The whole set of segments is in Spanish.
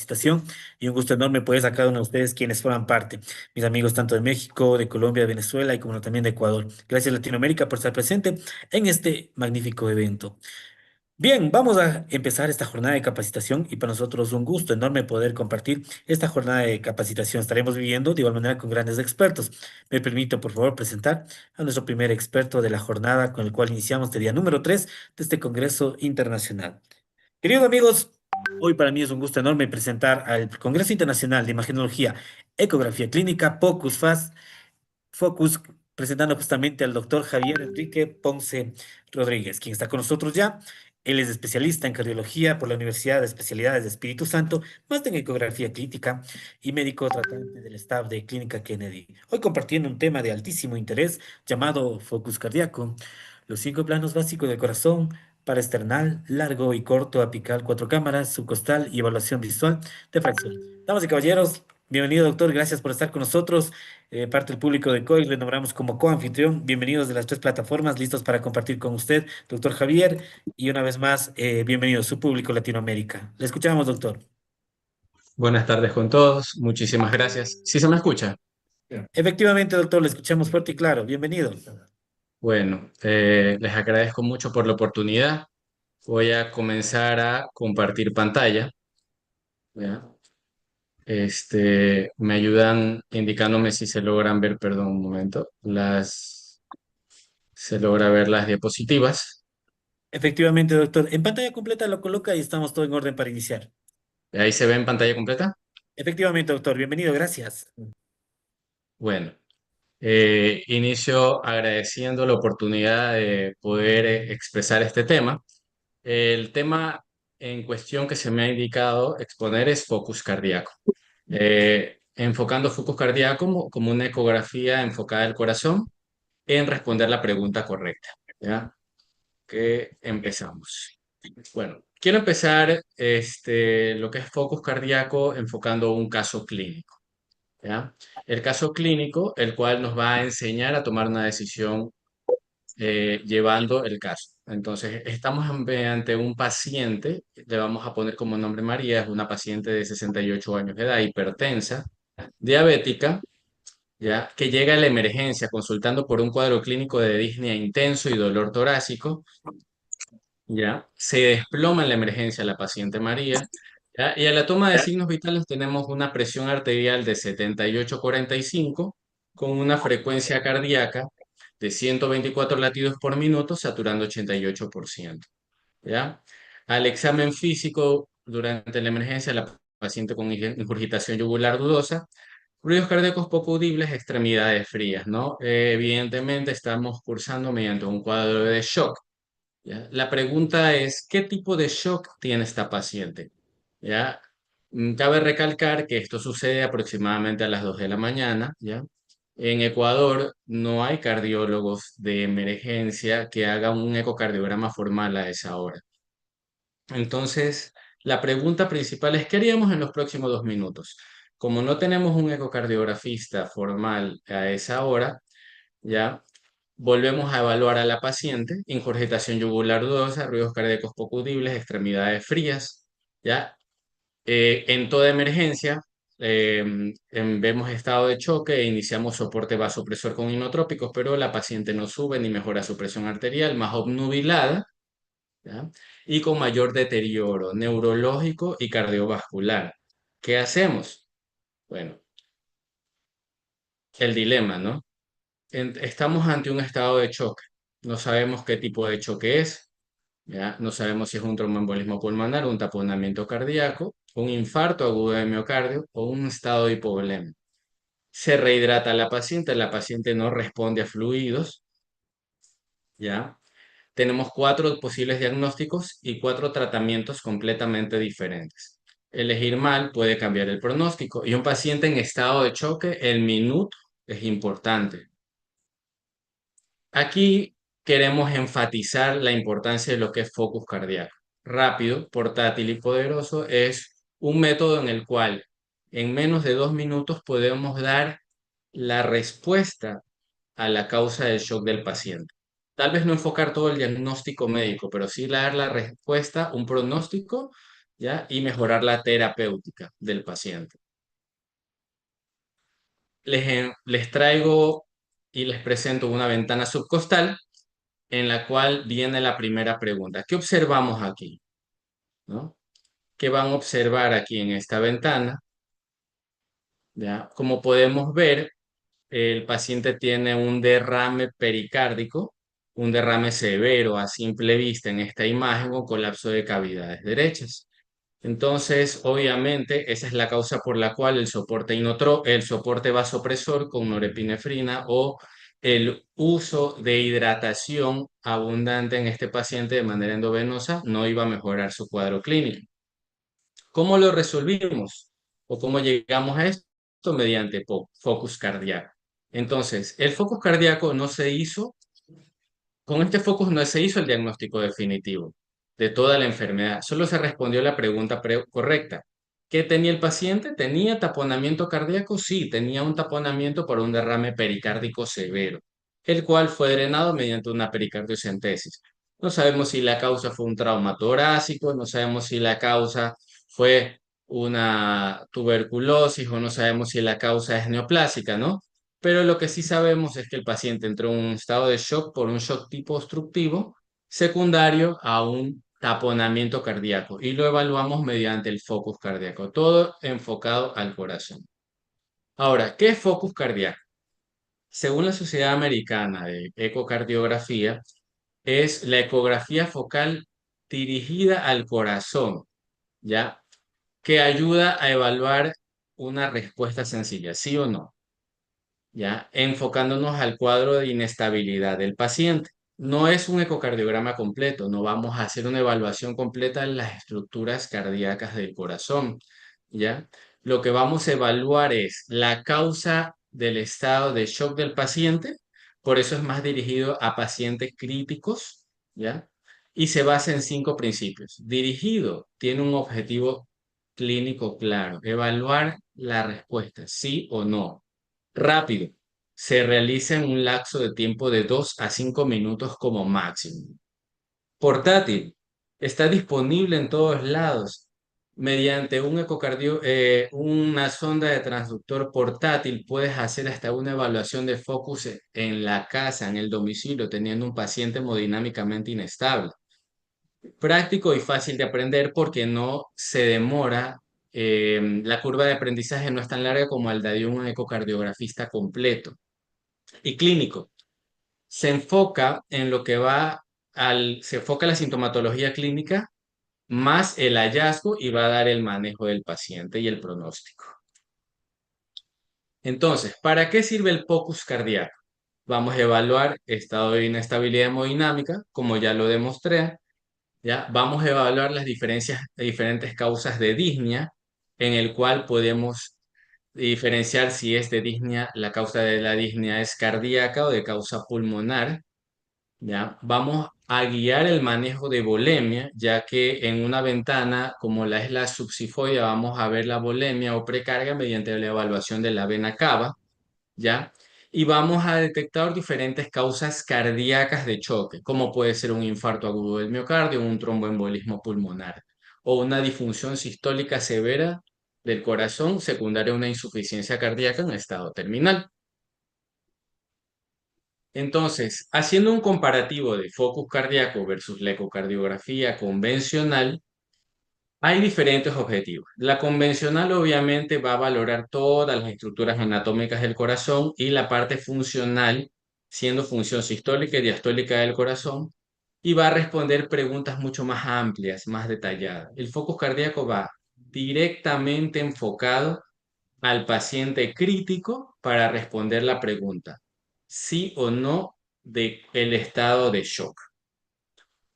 capacitación y un gusto enorme poder a cada uno de ustedes quienes forman parte, mis amigos tanto de México, de Colombia, de Venezuela y como también de Ecuador. Gracias Latinoamérica por estar presente en este magnífico evento. Bien, vamos a empezar esta jornada de capacitación y para nosotros un gusto enorme poder compartir esta jornada de capacitación. Estaremos viviendo de igual manera con grandes expertos. Me permito, por favor, presentar a nuestro primer experto de la jornada con el cual iniciamos el día número 3 de este Congreso Internacional. Queridos amigos, hoy para mí es un gusto enorme presentar al Congreso Internacional de Imagenología, Ecografía Clínica, Focus, presentando justamente al doctor Javier Enrique Ponce Rodríguez, quien está con nosotros ya. Él es especialista en cardiología por la Universidad de Especialidades de Espíritu Santo, máster en ecografía clínica y médico tratante del staff de Clínica Kennedy. Hoy compartiendo un tema de altísimo interés llamado focus cardíaco, los 5 planos básicos del corazón, paraesternal, largo y corto, apical, 4 cámaras, subcostal y evaluación visual de fracción. Damas y caballeros, bienvenido doctor, gracias por estar con nosotros. Parte del público de COI, le nombramos como coanfitrión. Bienvenidos de las 3 plataformas, listos para compartir con usted, doctor Javier, y una vez más, bienvenido a su público Latinoamérica. Le escuchamos, doctor. Buenas tardes con todos, muchísimas gracias. ¿Sí se me escucha? Efectivamente, doctor, le escuchamos fuerte y claro. Bienvenido. Bueno, les agradezco mucho por la oportunidad. Voy a comenzar a compartir pantalla. ¿Ya? Me ayudan indicándome si se logran ver, perdón, un momento, se logra ver las diapositivas. Efectivamente, doctor. En pantalla completa lo coloca y estamos todo en orden para iniciar. Ahí se ve en pantalla completa. Efectivamente, doctor. Bienvenido, gracias. Bueno, inicio agradeciendo la oportunidad de poder expresar este tema. El tema en cuestión que se me ha indicado exponer es focus cardíaco. Enfocando focus cardíaco como una ecografía enfocada al corazón en responder la pregunta correcta. ¿Ya? Que empezamos. Bueno, quiero empezar lo que es focus cardíaco enfocando un caso clínico. ¿Ya? El caso clínico, el cual nos va a enseñar a tomar una decisión llevando el caso. Entonces, estamos ante un paciente, le vamos a poner como nombre María, es una paciente de 68 años de edad, hipertensa, diabética, ya, que llega a la emergencia consultando por un cuadro clínico de disnea intenso y dolor torácico, ya, se desploma en la emergencia la paciente María, ya, y a la toma de signos vitales tenemos una presión arterial de 78/45 con una frecuencia cardíaca de 124 latidos por minuto, saturando 88%. ¿Ya? Al examen físico durante la emergencia, la paciente con ingurgitación yugular dudosa, ruidos cardíacos poco audibles, extremidades frías, ¿no? Evidentemente estamos cursando mediante un cuadro de shock. ¿Ya? La pregunta es, ¿qué tipo de shock tiene esta paciente? ¿Ya? Cabe recalcar que esto sucede aproximadamente a las 2 de la mañana, ¿ya? En Ecuador no hay cardiólogos de emergencia que hagan un ecocardiograma formal a esa hora. Entonces, la pregunta principal es, ¿qué haríamos en los próximos 2 minutos? Como no tenemos un ecocardiografista formal a esa hora, ¿ya? Volvemos a evaluar a la paciente, ingurgitación yugular dudosa, ruidos cardíacos poco audibles, extremidades frías, ¿ya? En toda emergencia, vemos estado de choque e iniciamos soporte vasopresor con inotrópicos, pero la paciente no sube ni mejora su presión arterial, más obnubilada, ¿ya? Y con mayor deterioro neurológico y cardiovascular. ¿Qué hacemos? Bueno, el dilema, ¿no? Estamos ante un estado de choque. No sabemos qué tipo de choque es, ¿ya? No sabemos si es un tromboembolismo pulmonar, un taponamiento cardíaco, un infarto agudo de miocardio o un estado de hipovolemia. Se rehidrata la paciente no responde a fluidos, ¿ya? Tenemos 4 posibles diagnósticos y 4 tratamientos completamente diferentes. Elegir mal puede cambiar el pronóstico y un paciente en estado de choque, el minuto es importante. Aquí queremos enfatizar la importancia de lo que es focus cardíaco. Rápido, portátil y poderoso es un método en el cual en menos de 2 minutos podemos dar la respuesta a la causa del shock del paciente. Tal vez no enfocar todo el diagnóstico médico, pero sí dar la respuesta, un pronóstico, ¿ya? Y mejorar la terapéutica del paciente. Les traigo y les presento una ventana subcostal en la cual viene la primera pregunta. ¿Qué observamos aquí? ¿No? ¿Qué van a observar aquí en esta ventana? ¿Ya? Como podemos ver, el paciente tiene un derrame pericárdico, un derrame severo a simple vista en esta imagen o colapso de cavidades derechas. Entonces, obviamente, esa es la causa por la cual el soporte vasopresor con norepinefrina o el uso de hidratación abundante en este paciente de manera endovenosa no iba a mejorar su cuadro clínico. ¿Cómo lo resolvimos? ¿O cómo llegamos a esto? Mediante focus cardíaco. Entonces, el focus cardíaco no se hizo con este focus no se hizo el diagnóstico definitivo de toda la enfermedad, solo se respondió la pregunta correcta. ¿Qué tenía el paciente? ¿Tenía taponamiento cardíaco? Sí, tenía un taponamiento por un derrame pericárdico severo, el cual fue drenado mediante una pericardiocentesis. No sabemos si la causa fue un trauma torácico, no sabemos si la causa fue una tuberculosis o no sabemos si la causa es neoplásica, ¿no? Pero lo que sí sabemos es que el paciente entró en un estado de shock por un shock tipo obstructivo secundario a un taponamiento cardíaco y lo evaluamos mediante el focus cardíaco, todo enfocado al corazón. Ahora, ¿qué es focus cardíaco? Según la Sociedad Americana de Ecocardiografía, es la ecografía focal dirigida al corazón, ¿ya? Que ayuda a evaluar una respuesta sencilla, sí o no. ¿Ya? Enfocándonos al cuadro de inestabilidad del paciente. No es un ecocardiograma completo, no vamos a hacer una evaluación completa de las estructuras cardíacas del corazón, ¿ya? Lo que vamos a evaluar es la causa del estado de shock del paciente, por eso es más dirigido a pacientes críticos, ¿ya? Y se basa en 5 principios. Dirigido, tiene un objetivo clínico claro, evaluar la respuesta, sí o no. Rápido. Se realiza en un lapso de tiempo de 2 a 5 minutos como máximo. Portátil. Está disponible en todos lados. Mediante una sonda de transductor portátil puedes hacer hasta una evaluación de focus en la casa, en el domicilio, teniendo un paciente hemodinámicamente inestable. Práctico y fácil de aprender porque no se demora. La curva de aprendizaje no es tan larga como la de un ecocardiografista completo y clínico. Se enfoca en lo que se enfoca en la sintomatología clínica más el hallazgo y va a dar el manejo del paciente y el pronóstico. Entonces, ¿para qué sirve el POCUS cardíaco? Vamos a evaluar estado de inestabilidad hemodinámica, como ya lo demostré, ¿ya? Vamos a evaluar las diferentes causas de disnea, en el cual podemos diferenciar si es de disnea, la causa de la disnea es cardíaca o de causa pulmonar. ¿Ya? Vamos a guiar el manejo de volemia, ya que en una ventana como la es la subsifoide vamos a ver la volemia o precarga mediante la evaluación de la vena cava, ¿ya? Y vamos a detectar diferentes causas cardíacas de choque, como puede ser un infarto agudo del miocardio, un tromboembolismo pulmonar o una disfunción sistólica severa del corazón secundaria a una insuficiencia cardíaca en estado terminal. Entonces, haciendo un comparativo de focus cardíaco versus la ecocardiografía convencional, hay diferentes objetivos. La convencional obviamente va a valorar todas las estructuras anatómicas del corazón y la parte funcional, siendo función sistólica y diastólica del corazón, y va a responder preguntas mucho más amplias, más detalladas. El focus cardíaco va directamente enfocado al paciente crítico para responder la pregunta, sí o no, de el estado de shock.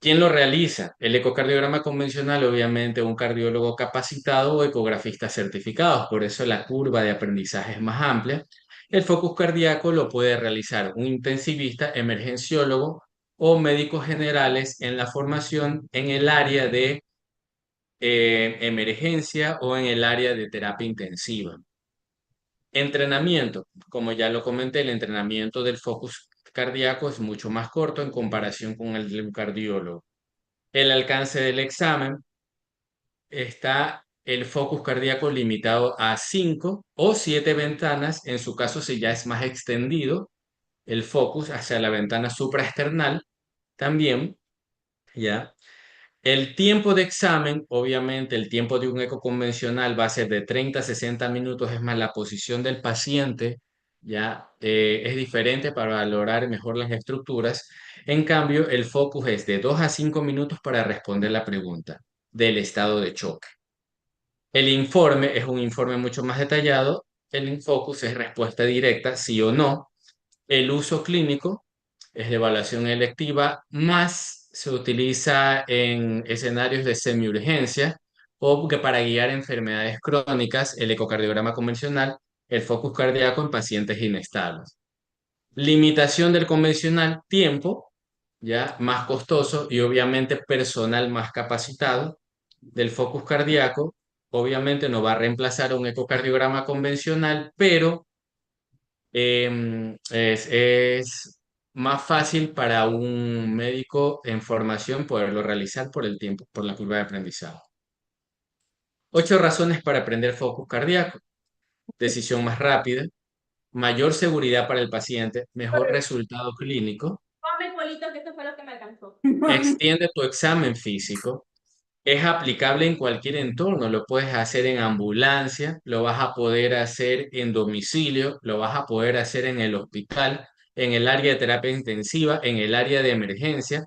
¿Quién lo realiza? El ecocardiograma convencional, obviamente, un cardiólogo capacitado o ecografistas certificados, por eso la curva de aprendizaje es más amplia. El focus cardíaco lo puede realizar un intensivista, emergenciólogo o médicos generales en la formación en el área de emergencia o en el área de terapia intensiva. Entrenamiento, como ya lo comenté, el entrenamiento del focus cardíaco es mucho más corto en comparación con el de un cardiólogo. El alcance del examen, está el focus cardíaco limitado a 5 o 7 ventanas, en su caso si ya es más extendido el focus hacia la ventana supraesternal también, ¿ya? El tiempo de examen, obviamente el tiempo de un eco convencional va a ser de 30 a 60 minutos, es más, la posición del paciente ya es diferente para valorar mejor las estructuras. En cambio, el focus es de 2 a 5 minutos para responder la pregunta del estado de choque. El informe es un informe mucho más detallado. El Infocus es respuesta directa, sí o no. El uso clínico es de evaluación electiva, más se utiliza en escenarios de semiurgencia o que para guiar enfermedades crónicas, el ecocardiograma convencional, el focus cardíaco en pacientes inestables. Limitación del convencional, tiempo, ya más costoso y obviamente personal más capacitado. Del focus cardíaco, obviamente no va a reemplazar un ecocardiograma convencional, pero es más fácil para un médico en formación poderlo realizar por el tiempo, por la curva de aprendizaje. 8 razones para aprender focus cardíaco. Decisión más rápida, mayor seguridad para el paciente, mejor resultado clínico. Come, Polito, que esto fue lo que me alcanzó. Extiende tu examen físico. Es aplicable en cualquier entorno. Lo puedes hacer en ambulancia, lo vas a poder hacer en domicilio, lo vas a poder hacer en el hospital, en el área de terapia intensiva, en el área de emergencia.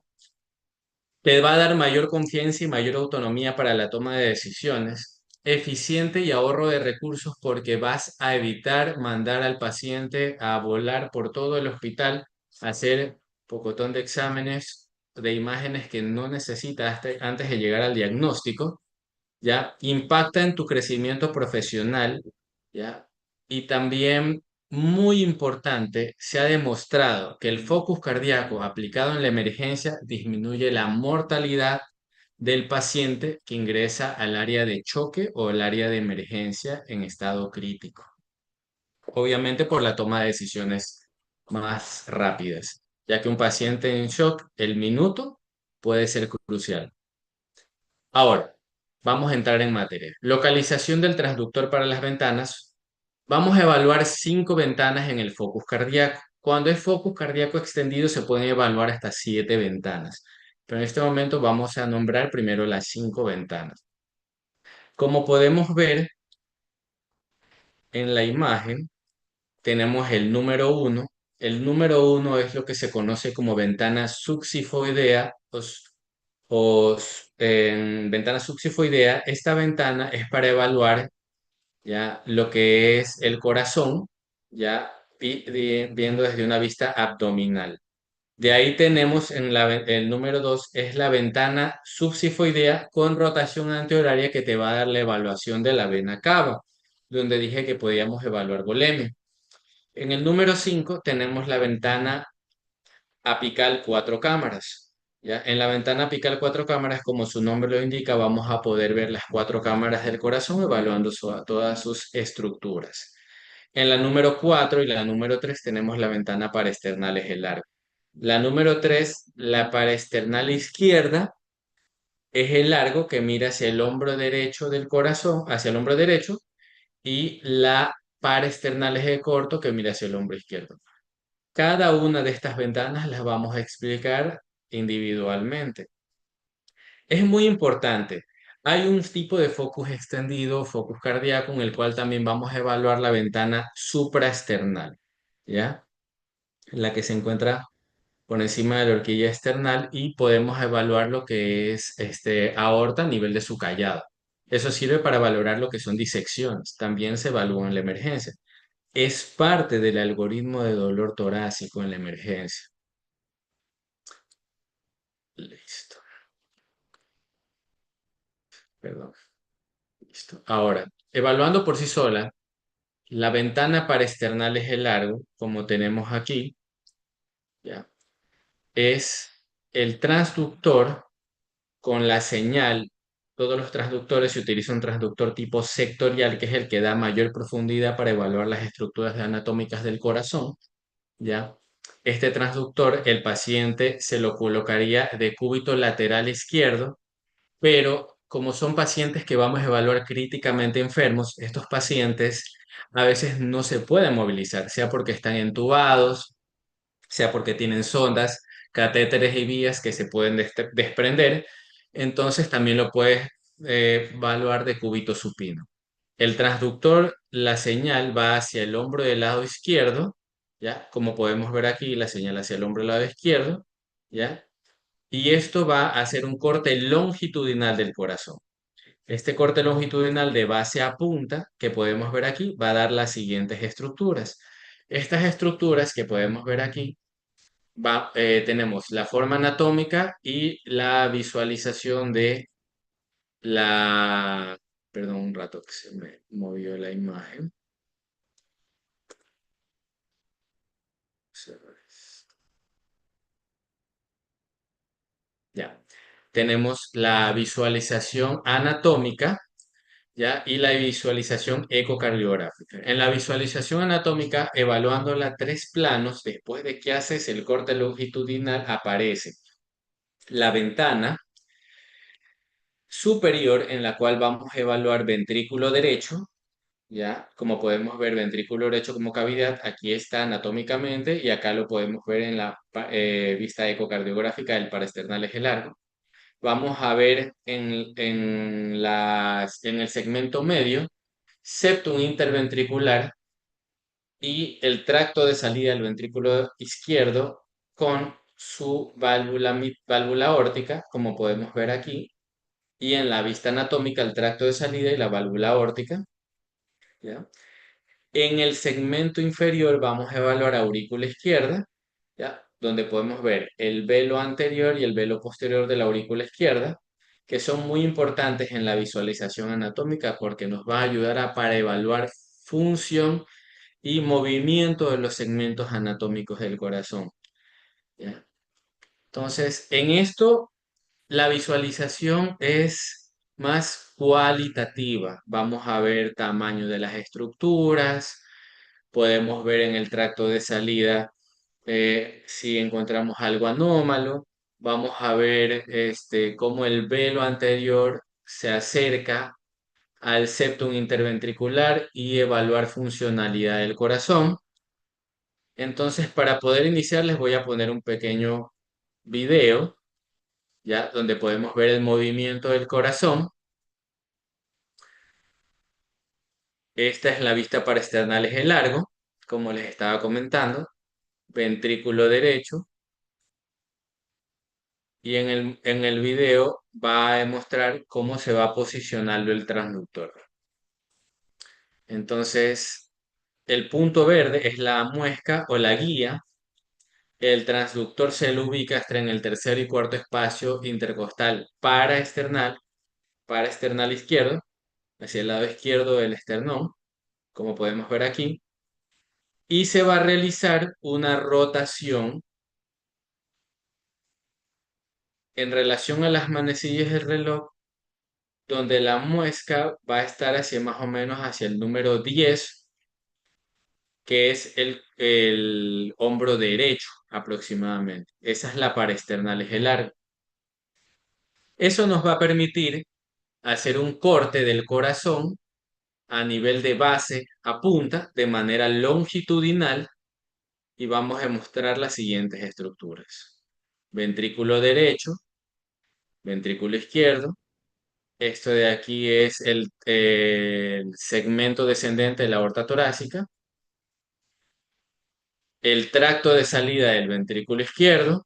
Te va a dar mayor confianza y mayor autonomía para la toma de decisiones. Eficiente y ahorro de recursos porque vas a evitar mandar al paciente a volar por todo el hospital, a hacer pocotón de exámenes, de imágenes que no necesitas antes de llegar al diagnóstico, ¿ya? Impacta en tu crecimiento profesional, ¿ya? Y también, muy importante, se ha demostrado que el focus cardíaco aplicado en la emergencia disminuye la mortalidad del paciente que ingresa al área de choque o el área de emergencia en estado crítico. Obviamente por la toma de decisiones más rápidas, ya que un paciente en shock, el minuto puede ser crucial. Ahora, vamos a entrar en materia. Localización del transductor para las ventanas. Vamos a evaluar 5 ventanas en el focus cardíaco. Cuando es focus cardíaco extendido se pueden evaluar hasta 7 ventanas. Pero en este momento vamos a nombrar primero las 5 ventanas. Como podemos ver en la imagen, tenemos el número uno. El número uno es lo que se conoce como ventana succifoidea en ventana succifoidea. Esta ventana es para evaluar ya lo que es el corazón, ya viendo desde una vista abdominal. De ahí tenemos el número 2 es la ventana subsifoidea con rotación antihoraria que te va a dar la evaluación de la vena cava, donde dije que podíamos evaluar volemia. En el número 5 tenemos la ventana apical 4 cámaras. ¿Ya? En la ventana apical 4 cámaras, como su nombre lo indica, vamos a poder ver las 4 cámaras del corazón evaluando todas sus estructuras. En la número 4 y la número 3 tenemos la ventana paraesternal eje largo. La número 3, la paraesternal izquierda, eje largo que mira hacia el hombro derecho del corazón, hacia el hombro derecho, y la paraesternal eje corto que mira hacia el hombro izquierdo. Cada una de estas ventanas las vamos a explicar individualmente. Es muy importante. Hay un tipo de focus extendido, focus cardíaco, en el cual también vamos a evaluar la ventana supraesternal, ¿ya? La que se encuentra por encima de la horquilla external y podemos evaluar lo que es aorta a nivel de su callado. Eso sirve para valorar lo que son disecciones. También se evalúa en la emergencia. Es parte del algoritmo de dolor torácico en la emergencia. Listo. Perdón. Listo. Ahora, evaluando por sí sola, la ventana para external eje largo, como tenemos aquí, ¿ya? Es el transductor con la señal. Todos los transductores se utiliza un transductor tipo sectorial, que es el que da mayor profundidad para evaluar las estructuras anatómicas del corazón, ¿ya? Este transductor, el paciente se lo colocaría de cúbito lateral izquierdo, pero como son pacientes que vamos a evaluar críticamente enfermos, estos pacientes a veces no se pueden movilizar, sea porque están entubados, sea porque tienen sondas, catéteres y vías que se pueden desprender. Entonces también lo puedes evaluar de cúbito supino. El transductor, la señal va hacia el hombro del lado izquierdo, ¿ya? Como podemos ver aquí, la señal hacia el hombro del lado izquierdo, ¿ya? Y esto va a hacer un corte longitudinal del corazón. Este corte longitudinal de base a punta, que podemos ver aquí, va a dar las siguientes estructuras. Estas estructuras que podemos ver aquí, tenemos la forma anatómica y la visualización de la... Perdón, un rato que se me movió la imagen. Ya. Tenemos la visualización anatómica, ¿ya? Y la visualización ecocardiográfica. En la visualización anatómica, evaluándola tres planos, después de que haces el corte longitudinal, aparece la ventana superior en la cual vamos a evaluar ventrículo derecho, ¿ya? Como podemos ver, ventrículo derecho como cavidad, aquí está anatómicamente y acá lo podemos ver en la vista ecocardiográfica del paraesternal eje largo. Vamos a ver en el segmento medio septum interventricular y el tracto de salida del ventrículo izquierdo con su válvula aórtica, como podemos ver aquí, y en la vista anatómica el tracto de salida y la válvula aórtica, ¿ya? En el segmento inferior vamos a evaluar aurícula izquierda, ¿ya? Donde podemos ver el velo anterior y el velo posterior de la aurícula izquierda, que son muy importantes en la visualización anatómica porque nos va a ayudar para evaluar función y movimiento de los segmentos anatómicos del corazón, ¿ya? Entonces, en esto la visualización es más cualitativa. Vamos a ver tamaño de las estructuras, podemos ver en el tracto de salida si encontramos algo anómalo. Vamos a ver cómo el velo anterior se acerca al septum interventricular y evaluar funcionalidad del corazón. Entonces, para poder iniciar, les voy a poner un pequeño video, ¿ya? Donde podemos ver el movimiento del corazón. Esta es la vista paraesternal eje largo, como les estaba comentando, ventrículo derecho. Y en el video va a demostrar cómo se va posicionando el transductor. Entonces, el punto verde es la muesca o la guía. El transductor se lo ubica hasta en el tercer y cuarto espacio intercostal para esternal izquierdo, hacia el lado izquierdo del esternón, como podemos ver aquí, y se va a realizar una rotación en relación a las manecillas del reloj, donde la muesca va a estar hacia más o menos hacia el número 10, que es el hombro derecho aproximadamente. Esa es la paraesternal eje largo. Eso nos va a permitir hacer un corte del corazón a nivel de base a punta de manera longitudinal y vamos a mostrar las siguientes estructuras. Ventrículo derecho, ventrículo izquierdo. Esto de aquí es el segmento descendente de la aorta torácica, el tracto de salida del ventrículo izquierdo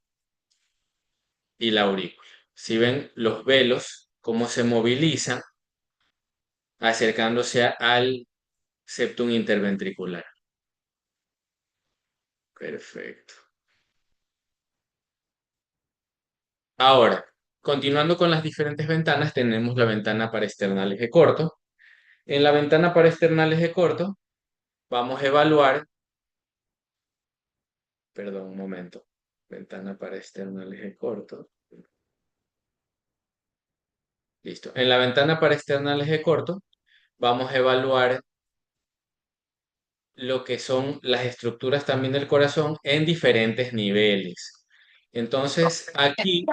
y la aurícula. Si ven los velos, cómo se movilizan acercándose al septum interventricular. Perfecto. Ahora, continuando con las diferentes ventanas, tenemos la ventana paraesternal eje corto. En la ventana paraesternal eje corto, vamos a evaluar, perdón, un momento, ventana paraesternal eje corto. Listo. En la ventana paraesternal eje corto, vamos a evaluar lo que son las estructuras también del corazón en diferentes niveles. Entonces, aquí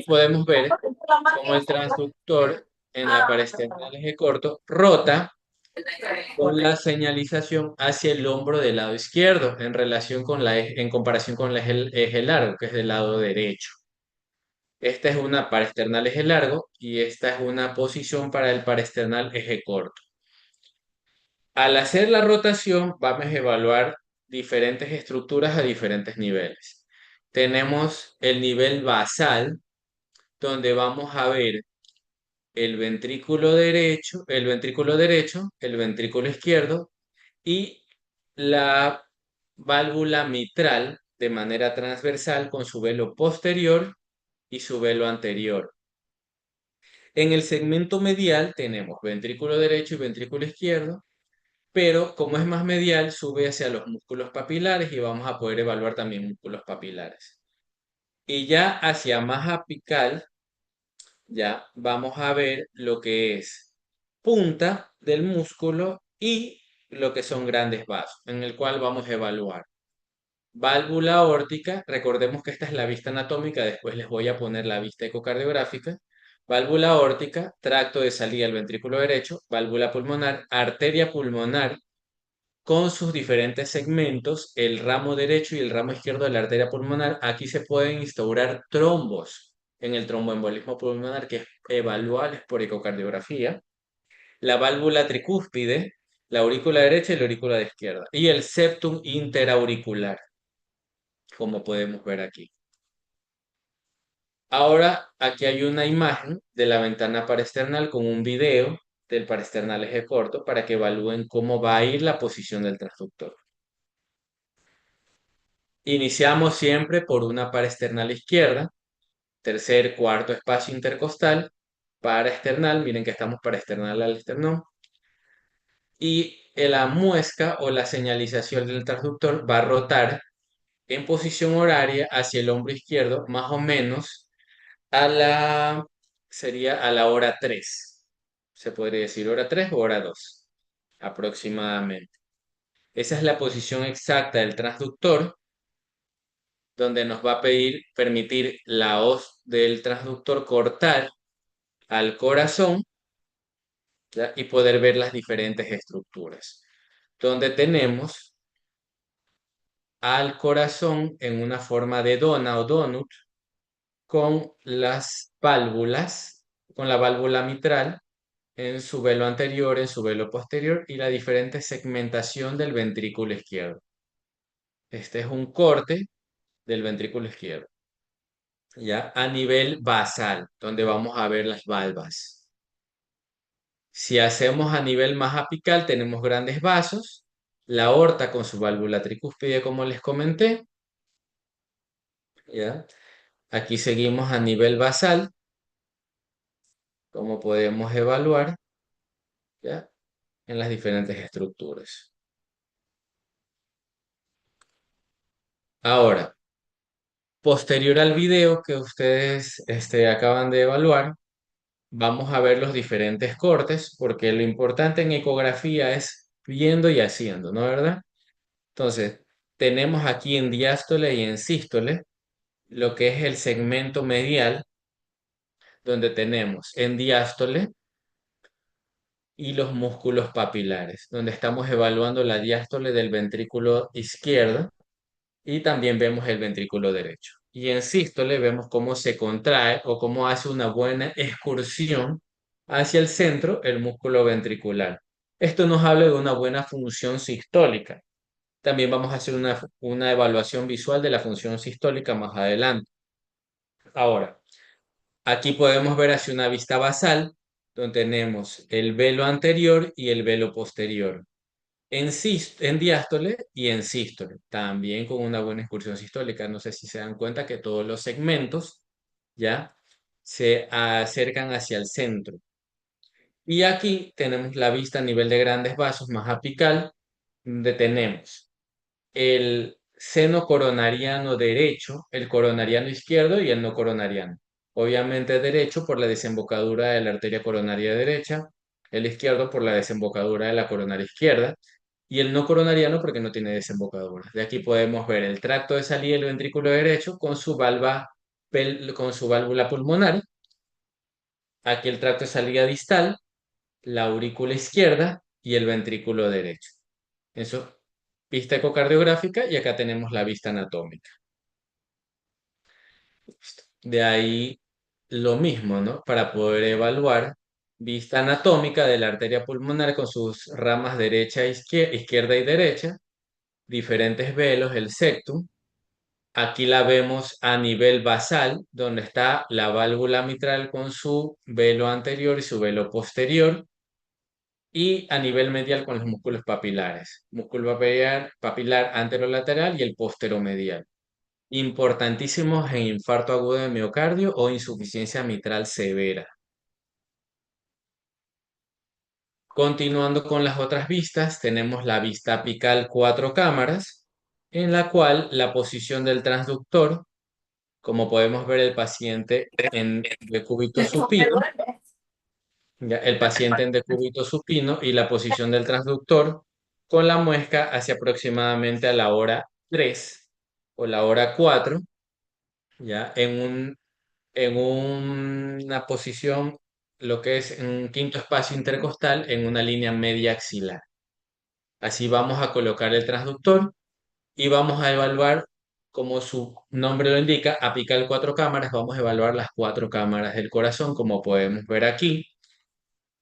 podemos ver cómo el transductor en la paresternal eje corto rota con la señalización hacia el hombro del lado izquierdo en relación con en comparación con el eje largo, que es del lado derecho. Esta es una paresternal eje largo y esta es una posición para el paresternal eje corto. Al hacer la rotación, vamos a evaluar diferentes estructuras a diferentes niveles. Tenemos el nivel basal, donde vamos a ver el ventrículo izquierdo y la válvula mitral de manera transversal con su velo posterior y su velo anterior. En el segmento medial tenemos ventrículo derecho y ventrículo izquierdo, pero como es más medial, sube hacia los músculos papilares y vamos a poder evaluar también músculos papilares. Y ya hacia más apical, ya vamos a ver lo que es punta del músculo y lo que son grandes vasos, en el cual vamos a evaluar válvula aórtica. Recordemos que esta es la vista anatómica, después les voy a poner la vista ecocardiográfica. Válvula aórtica, tracto de salida del ventrículo derecho, válvula pulmonar, arteria pulmonar con sus diferentes segmentos, el ramo derecho y el ramo izquierdo de la arteria pulmonar. Aquí se pueden instaurar trombos en el tromboembolismo pulmonar, que es evaluable por ecocardiografía. La válvula tricúspide, la aurícula derecha y la aurícula izquierda. Y el septum interauricular, como podemos ver aquí. Ahora, aquí hay una imagen de la ventana paresternal con un video del paresternal eje corto para que evalúen cómo va a ir la posición del transductor. Iniciamos siempre por una paresternal izquierda, tercer, cuarto espacio intercostal, paraesternal, miren que estamos paraesternal al esternón, y la muesca o la señalización del transductor va a rotar en posición horaria hacia el hombro izquierdo, más o menos a sería a la hora 3. Se podría decir hora 3 o hora 2, aproximadamente. Esa es la posición exacta del transductor, donde nos va a permitir la hoz del transductor cortar al corazón, ¿ya? Y poder ver las diferentes estructuras, donde tenemos al corazón en una forma de dona o donut con las válvulas, con la válvula mitral en su velo anterior, en su velo posterior y la diferente segmentación del ventrículo izquierdo. Este es un corte del ventrículo izquierdo, ya a nivel basal, donde vamos a ver las valvas. Si hacemos a nivel más apical, tenemos grandes vasos, la aorta con su válvula tricúspide, como les comenté, ¿ya? Aquí seguimos a nivel basal, como podemos evaluar, ¿ya? En las diferentes estructuras. Ahora, posterior al video que ustedes acaban de evaluar, vamos a ver los diferentes cortes, porque lo importante en ecografía es viendo y haciendo, ¿no? ¿Verdad? Entonces, tenemos aquí en diástole y en sístole lo que es el segmento medial, donde tenemos en diástole y los músculos papilares, donde estamos evaluando la diástole del ventrículo izquierdo y también vemos el ventrículo derecho. Y en sístole vemos cómo se contrae o cómo hace una buena excursión hacia el centro el músculo ventricular. Esto nos habla de una buena función sistólica. También vamos a hacer una evaluación visual de la función sistólica más adelante. Ahora, aquí podemos ver hacia una vista basal, donde tenemos el velo anterior y el velo posterior. En diástole y en sístole, también con una buena excursión sistólica. No sé si se dan cuenta que todos los segmentos ya se acercan hacia el centro. Y aquí tenemos la vista a nivel de grandes vasos más apical, donde tenemos el seno coronariano derecho, el coronariano izquierdo y el no coronariano. Obviamente derecho por la desembocadura de la arteria coronaria derecha, el izquierdo por la desembocadura de la coronaria izquierda. y el no coronariano porque no tiene desembocadura. De aquí podemos ver el tracto de salida del ventrículo derecho con su con su válvula pulmonar, aquí el tracto de salida distal, la aurícula izquierda y el ventrículo derecho. Eso, vista ecocardiográfica y acá tenemos la vista anatómica. De ahí lo mismo, ¿no? Para poder evaluar vista anatómica de la arteria pulmonar con sus ramas derecha, izquierda y derecha, diferentes velos, el septum. Aquí la vemos a nivel basal, donde está la válvula mitral con su velo anterior y su velo posterior, y a nivel medial con los músculos papilares, músculo papilar anterolateral y el posteromedial, importantísimos en infarto agudo de miocardio o insuficiencia mitral severa. Continuando con las otras vistas, tenemos la vista apical cuatro cámaras, en la cual la posición del transductor, como podemos ver el paciente en decúbito supino, ya, el paciente en decúbito supino y la posición del transductor con la muesca hacia aproximadamente a la hora 3 o la hora 4, ya, en una posición, lo que es en un quinto espacio intercostal en una línea media axilar. Así vamos a colocar el transductor y vamos a evaluar, como su nombre lo indica, apical cuatro cámaras, vamos a evaluar las cuatro cámaras del corazón, como podemos ver aquí,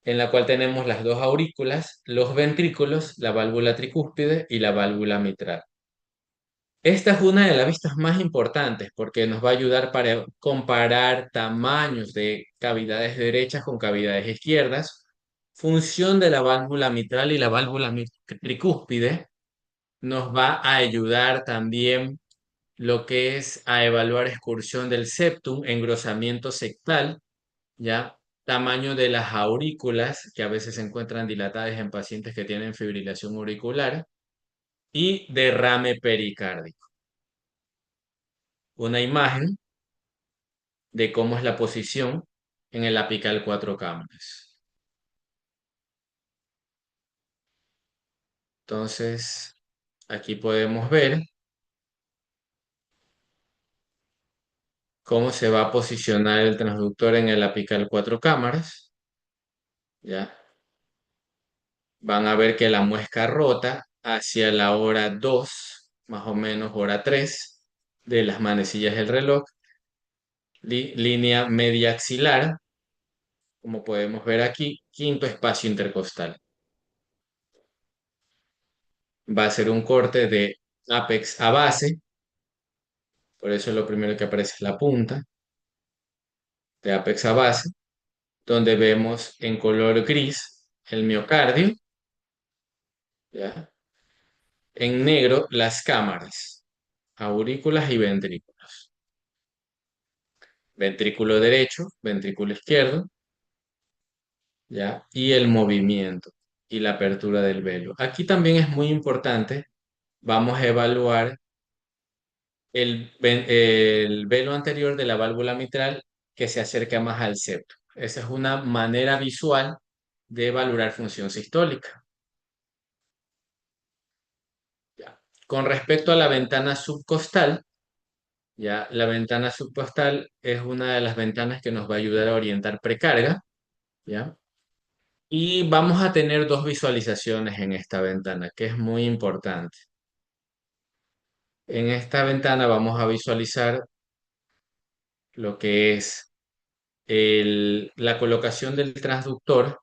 en la cual tenemos las dos aurículas, los ventrículos, la válvula tricúspide y la válvula mitral. Esta es una de las vistas más importantes porque nos va a ayudar para comparar tamaños de cavidades derechas con cavidades izquierdas, función de la válvula mitral y la válvula tricúspide. Nos va a ayudar también lo que es a evaluar excursión del septum, engrosamiento septal, ¿ya? Tamaño de las aurículas, que a veces se encuentran dilatadas en pacientes que tienen fibrilación auricular, y derrame pericárdico. Una imagen de cómo es la posición en el apical cuatro cámaras. Entonces, aquí podemos ver cómo se va a posicionar el transductor en el apical cuatro cámaras, ¿ya? Van a ver que la muesca rota hacia la hora 2, más o menos hora 3 de las manecillas del reloj, línea media axilar, como podemos ver aquí, quinto espacio intercostal. Va a ser un corte de apex a base, por eso lo primero que aparece es la punta, de apex a base, donde vemos en color gris el miocardio, ¿ya? En negro las cámaras, aurículas y ventrículos. Ventrículo derecho, ventrículo izquierdo, ¿ya? Y el movimiento y la apertura del velo. Aquí también es muy importante, vamos a evaluar el velo anterior de la válvula mitral que se acerca más al septo. Esa es una manera visual de evaluar función sistólica. ¿Ya? Con respecto a la ventana subcostal, ya, la ventana subcostal es una de las ventanas que nos va a ayudar a orientar precarga, ¿ya? Y vamos a tener dos visualizaciones en esta ventana, que es muy importante. En esta ventana vamos a visualizar lo que es la colocación del transductor,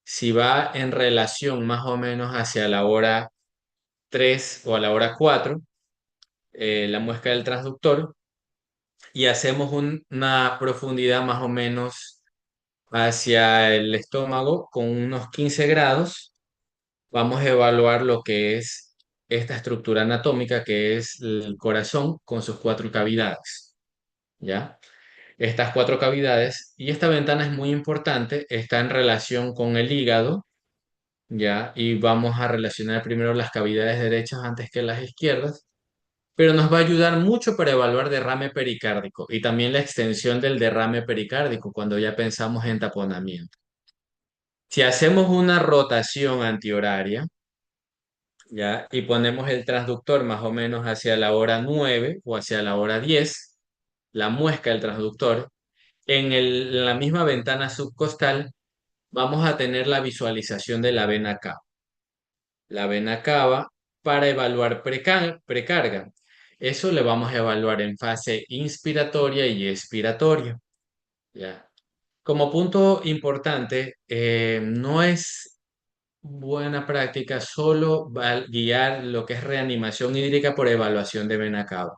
si va en relación más o menos hacia la hora 3 o a la hora 4, la muesca del transductor, y hacemos una profundidad más o menos hacia el estómago con unos 15 grados. Vamos a evaluar lo que es esta estructura anatómica que es el corazón con sus cuatro cavidades, ¿ya? Estas cuatro cavidades, y esta ventana es muy importante, está en relación con el hígado, ¿ya? Y vamos a relacionar primero las cavidades derechas antes que las izquierdas, pero nos va a ayudar mucho para evaluar derrame pericárdico y también la extensión del derrame pericárdico cuando ya pensamos en taponamiento. Si hacemos una rotación antihoraria, ¿ya? Y ponemos el transductor más o menos hacia la hora 9 o hacia la hora 10, la muesca del transductor. En la misma ventana subcostal vamos a tener la visualización de la vena cava. La vena cava para evaluar precarga. Eso le vamos a evaluar en fase inspiratoria y expiratoria. ¿Ya? Como punto importante, no es buena práctica solo guiar lo que es reanimación hídrica por evaluación de vena cava.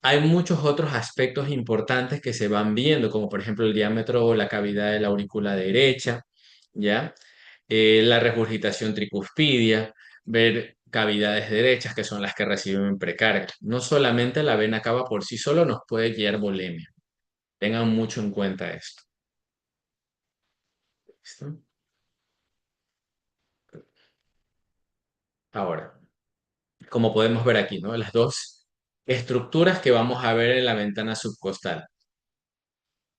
Hay muchos otros aspectos importantes que se van viendo, como por ejemplo el diámetro o la cavidad de la aurícula derecha, ¿ya? La regurgitación tricuspidia, ver cavidades derechas que son las que reciben precarga. No solamente la vena cava por sí solo nos puede guiar volemia. Tengan mucho en cuenta esto. ¿Listo? Ahora, como podemos ver aquí, ¿no? Las dos estructuras que vamos a ver en la ventana subcostal.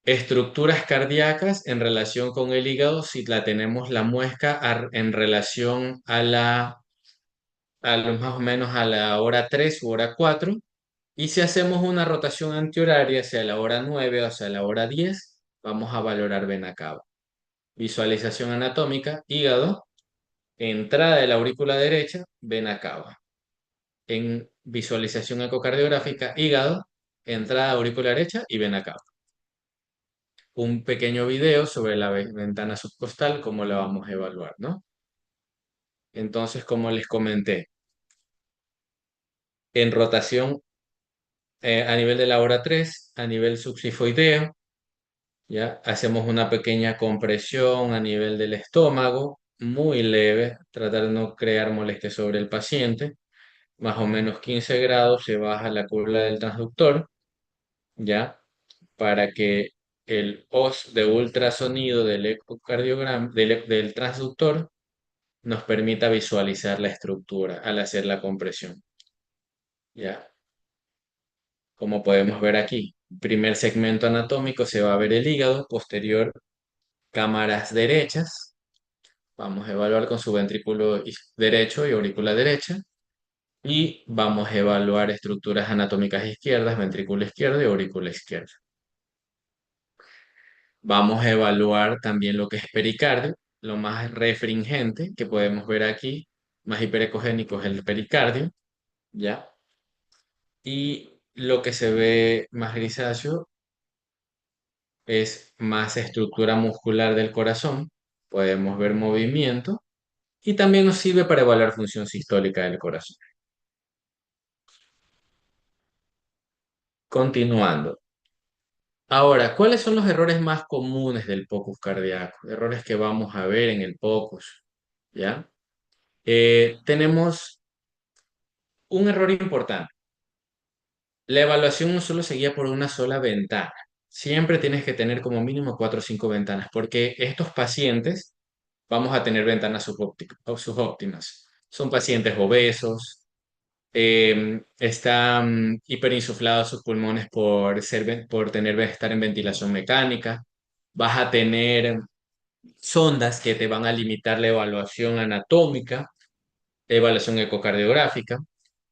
Estructuras cardíacas en relación con el hígado, si la tenemos la muesca en relación más o menos a la hora 3 u hora 4. Y si hacemos una rotación antihoraria hacia la hora 9 o hacia la hora 10, vamos a valorar vena cava. Visualización anatómica, hígado, entrada de la aurícula derecha, vena cava. En visualización ecocardiográfica, hígado, entrada aurícula derecha y vena cava. Un pequeño video sobre la ventana subcostal, cómo la vamos a evaluar, ¿no? Entonces, como les comenté, en rotación a nivel de la hora 3, a nivel subsifoideo, ¿ya? Hacemos una pequeña compresión a nivel del estómago, muy leve, tratar de no crear molestia sobre el paciente. Más o menos 15 grados se baja la curva del transductor, ¿ya? Para que el os de ultrasonido del ecocardiograma, del transductor, nos permita visualizar la estructura al hacer la compresión. ¿Ya? Como podemos ver aquí, primer segmento anatómico se va a ver el hígado, posterior cámaras derechas. Vamos a evaluar con su ventrículo derecho y aurícula derecha. Y vamos a evaluar estructuras anatómicas izquierdas, ventrículo izquierdo y aurícula izquierda. Vamos a evaluar también lo que es pericardio, lo más refringente que podemos ver aquí, más hiperecogénico es el pericardio, ¿ya? Y lo que se ve más grisáceo es más estructura muscular del corazón, podemos ver movimiento y también nos sirve para evaluar función sistólica del corazón. Continuando. Ahora, ¿cuáles son los errores más comunes del POCUS cardíaco? Errores que vamos a ver en el POCUS, ¿ya? Tenemos un error importante. La evaluación no solo se guía por una sola ventana. Siempre tienes que tener como mínimo 4 o 5 ventanas, porque estos pacientes vamos a tener ventanas subóptimas. Son pacientes obesos, están hiperinsuflados sus pulmones por estar en ventilación mecánica. Vas a tener sondas que te van a limitar la evaluación anatómica, evaluación ecocardiográfica,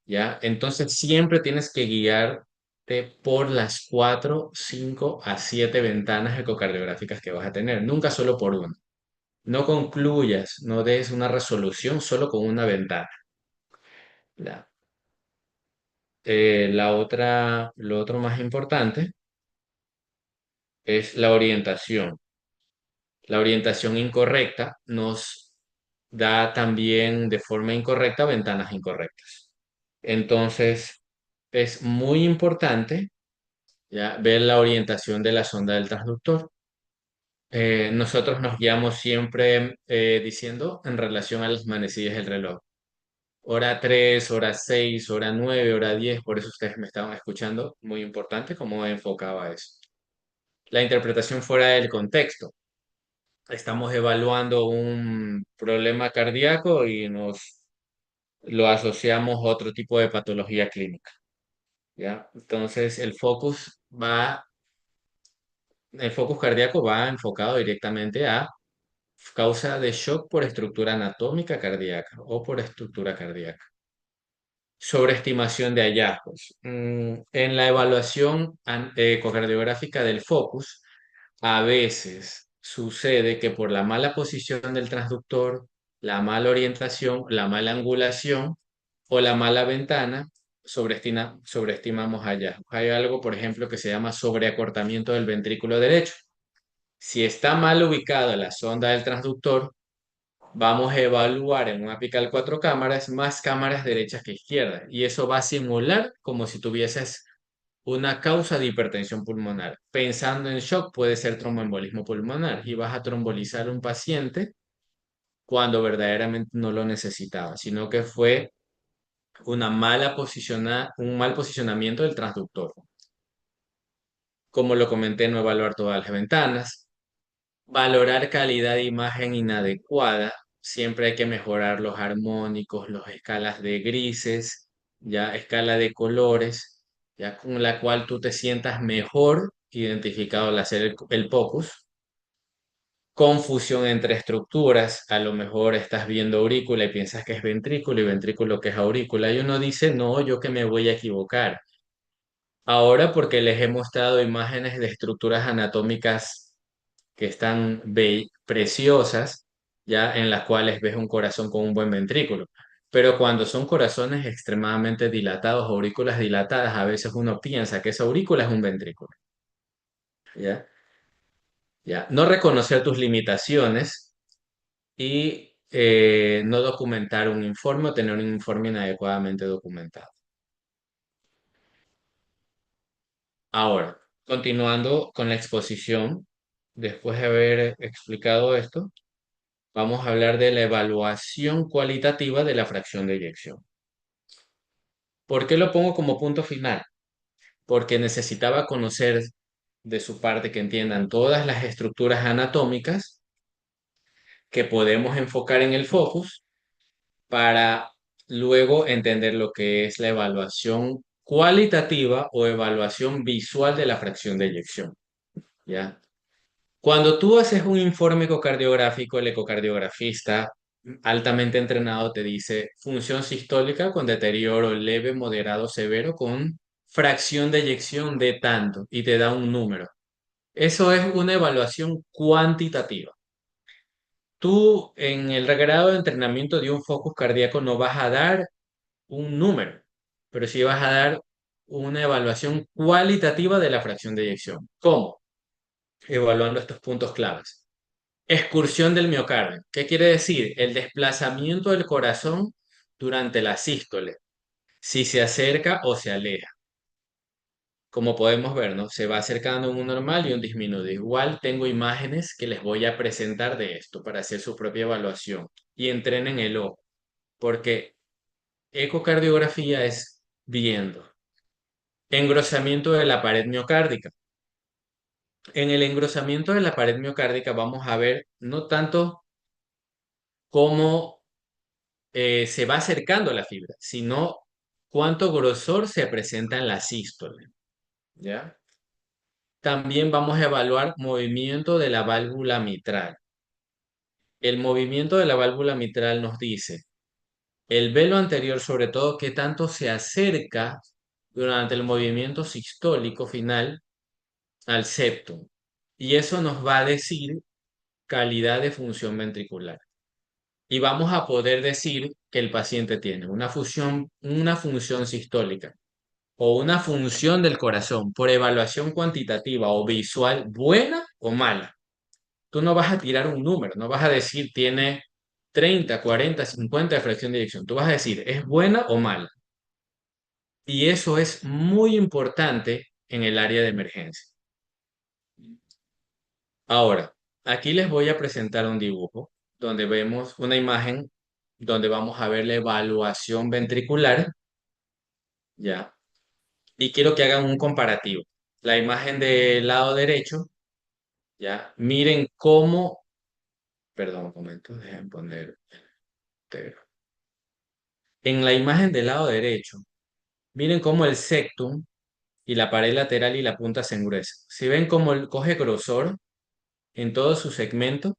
¿ya? Entonces siempre tienes que guiarte por las 4, 5 a 7 ventanas ecocardiográficas que vas a tener, nunca solo por una. No concluyas, no des una resolución solo con una ventana. ¿Ya? Lo otro más importante es la orientación. La orientación incorrecta nos da también de forma incorrecta ventanas incorrectas. Entonces, es muy importante, ¿ya? Ver la orientación de la sonda del transductor. Nosotros nos guiamos siempre diciendo en relación a las manecillas del reloj. Hora 3, hora 6, hora 9, hora 10. Por eso ustedes me estaban escuchando. Muy importante cómo enfocaba eso. La interpretación fuera del contexto. Estamos evaluando un problema cardíaco y nos lo asociamos a otro tipo de patología clínica, ¿ya? Entonces, el focus cardíaco va enfocado directamente a Causa de shock por estructura anatómica cardíaca o por estructura cardíaca. Sobreestimación de hallazgos. En la evaluación ecocardiográfica del focus, a veces sucede que por la mala posición del transductor, la mala orientación, la mala angulación o la mala ventana, sobreestimamos hallazgos. Hay algo, por ejemplo, que se llama sobreacortamiento del ventrículo derecho. Si está mal ubicada la sonda del transductor, vamos a evaluar en un apical 4 cámaras más cámaras derechas que izquierdas. Y eso va a simular como si tuvieses una causa de hipertensión pulmonar. Pensando en shock, puede ser tromboembolismo pulmonar y vas a trombolizar a un paciente cuando verdaderamente no lo necesitaba, sino que fue un mal posicionamiento del transductor. Como lo comenté, no evaluar todas las ventanas. Valorar calidad de imagen inadecuada. Siempre hay que mejorar los armónicos, las escalas de grises, ya escala de colores, ya con la cual tú te sientas mejor identificado al hacer el POCUS. Confusión entre estructuras. A lo mejor estás viendo aurícula y piensas que es ventrículo y ventrículo que es aurícula. Y uno dice, no, yo que me voy a equivocar. Ahora porque les he mostrado imágenes de estructuras anatómicas que están preciosas, ya en las cuales ves un corazón con un buen ventrículo. Pero cuando son corazones extremadamente dilatados, aurículas dilatadas, a veces uno piensa que esa aurícula es un ventrículo. ¿Ya? ¿Ya? No reconocer tus limitaciones y no documentar un informe o tener un informe inadecuadamente documentado. Ahora, continuando con la exposición, después de haber explicado esto, vamos a hablar de la evaluación cualitativa de la fracción de eyección. ¿Por qué lo pongo como punto final? Porque necesitaba conocer de su parte que entiendan todas las estructuras anatómicas que podemos enfocar en el focus para luego entender lo que es la evaluación cualitativa o evaluación visual de la fracción de eyección. ¿Ya? Cuando tú haces un informe ecocardiográfico, el ecocardiografista altamente entrenado te dice función sistólica con deterioro leve, moderado, severo, con fracción de eyección de tanto y te da un número. Eso es una evaluación cuantitativa. Tú en el grado de entrenamiento de un focus cardíaco no vas a dar un número, pero sí vas a dar una evaluación cualitativa de la fracción de eyección. ¿Cómo? Evaluando estos puntos claves. Excursión del miocardio. ¿Qué quiere decir? El desplazamiento del corazón durante la sístole, si se acerca o se aleja. Como podemos ver, ¿no? Se va acercando un normal y un disminuido. Igual tengo imágenes que les voy a presentar de esto para hacer su propia evaluación y entrenen el ojo, porque ecocardiografía es viendo. Engrosamiento de la pared miocárdica. En el engrosamiento de la pared miocárdica vamos a ver no tanto cómo se va acercando la fibra, sino cuánto grosor se presenta en la sístole, ¿ya? También vamos a evaluar movimiento de la válvula mitral. El movimiento de la válvula mitral nos dice el velo anterior, sobre todo, qué tanto se acerca durante el movimiento sistólico final al septum. Y eso nos va a decir calidad de función ventricular. Y vamos a poder decir que el paciente tiene una función sistólica o una función del corazón por evaluación cuantitativa o visual buena o mala. Tú no vas a tirar un número, no vas a decir tiene 30, 40, 50 de fracción de eyección. Tú vas a decir es buena o mala. Y eso es muy importante en el área de emergencia. Ahora, aquí les voy a presentar un dibujo donde vemos una imagen donde vamos a ver la evaluación ventricular, ¿ya? Y quiero que hagan un comparativo. La imagen del lado derecho, ¿ya? Miren cómo, perdón, un momento, déjenme poner entero. En la imagen del lado derecho, miren cómo el septum y la pared lateral y la punta se endurecen. Si ven cómo coge grosor en todo su segmento,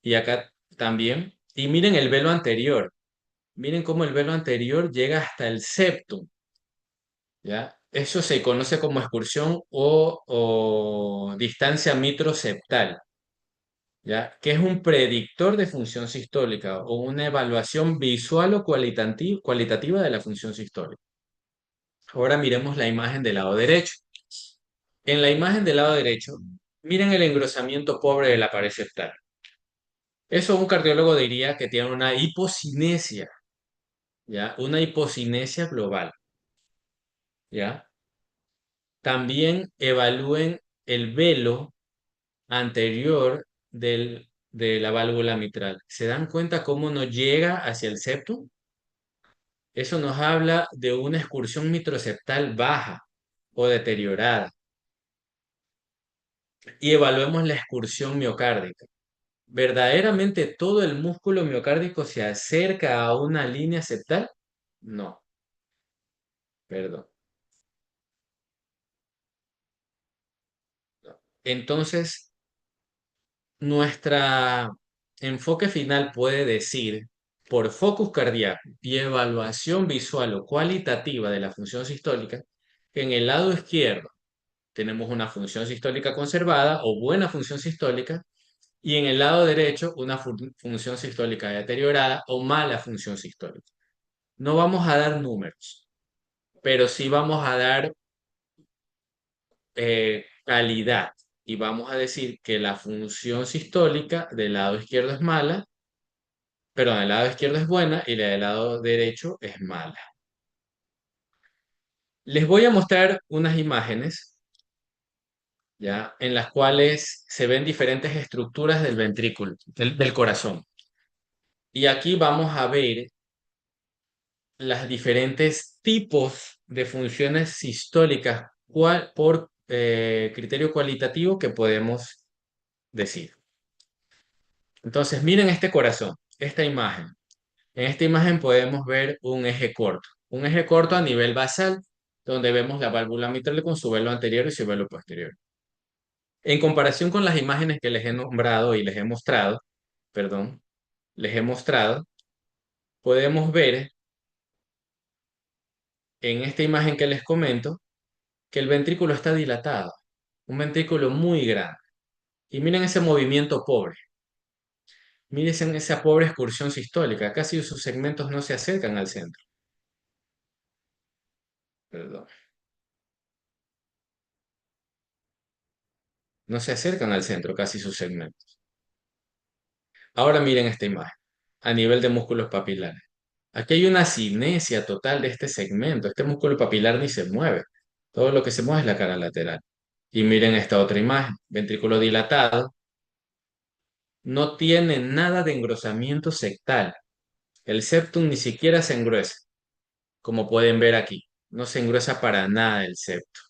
y acá también. Y miren el velo anterior. Miren cómo el velo anterior llega hasta el septum, ¿ya? Eso se conoce como excursión o distancia mitroseptal, ¿ya? Que es un predictor de función sistólica o una evaluación visual o cualitativa de la función sistólica. Ahora miremos la imagen del lado derecho. En la imagen del lado derecho, miren el engrosamiento pobre de la pared septal. Eso un cardiólogo diría que tiene una hipocinesia, ¿ya? Una hipocinesia global, ¿ya? También evalúen el velo anterior de la válvula mitral. ¿Se dan cuenta cómo no llega hacia el septum? Eso nos habla de una excursión mitroseptal baja o deteriorada. Y evaluemos la excursión miocárdica. ¿Verdaderamente todo el músculo miocárdico se acerca a una línea septal? No, perdón. Entonces, nuestro enfoque final puede decir, por focus cardíaco y evaluación visual o cualitativa de la función sistólica, que en el lado izquierdo tenemos una función sistólica conservada o buena función sistólica, y en el lado derecho una función sistólica deteriorada o mala función sistólica. No vamos a dar números, pero sí vamos a dar calidad y vamos a decir que la función sistólica del lado izquierdo es mala, perdón, del lado izquierdo es buena y la del lado derecho es mala. Les voy a mostrar unas imágenes, ¿ya? En las cuales se ven diferentes estructuras del ventrículo, del corazón. Y aquí vamos a ver las diferentes tipos de funciones sistólicas por criterio cualitativo que podemos decir. Entonces, miren este corazón, esta imagen. En esta imagen podemos ver un eje corto a nivel basal, donde vemos la válvula mitral con su velo anterior y su velo posterior. En comparación con las imágenes que les he nombrado y les he mostrado, perdón, les he mostrado, podemos ver en esta imagen que les comento que el ventrículo está dilatado, un ventrículo muy grande. Y miren ese movimiento pobre, miren esa pobre excursión sistólica, casi sus segmentos no se acercan al centro. Perdón. No se acercan al centro casi sus segmentos. Ahora miren esta imagen, a nivel de músculos papilares. Aquí hay una cinesia total de este segmento. Este músculo papilar ni se mueve. Todo lo que se mueve es la cara lateral. Y miren esta otra imagen, ventrículo dilatado. No tiene nada de engrosamiento septal. El septum ni siquiera se engruesa, como pueden ver aquí. No se engruesa para nada el septum.